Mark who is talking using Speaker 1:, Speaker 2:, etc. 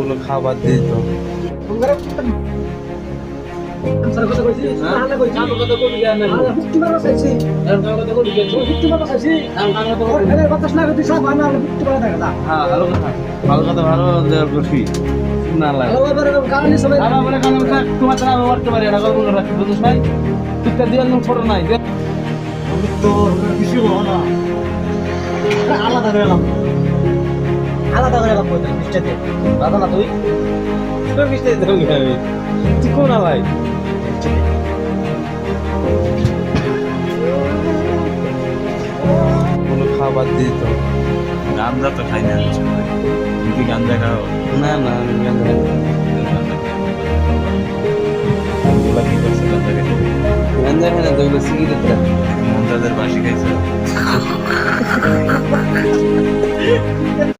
Speaker 1: ওগুলো খাবার দিত। হ্যাঁ ভালো কথা ভালো দেওয়ার করছি না লাগে তোমার দ্বারা আমি করতে পারি এটা করবো বুঝিস নাই ঠিকঠাক দিয়ে ছোট নাই
Speaker 2: আলাদা করে এলাম মিষ্টিতে দাদা না তুই
Speaker 1: মিশতে আমি তুই কোন আলাই কোনো খাবার দিত।
Speaker 3: গাঞ্জা তো খাই না তুমি গাঞ্জা খাও?
Speaker 1: না না আমি গাঁজা খাই না।
Speaker 3: ওগুলা কি করছে গাঞ্জা খেতে?
Speaker 1: গাঁজা খাই না তো ওগুলো সিগারেট খাই।
Speaker 3: মমতাজের বাসি খাইছে।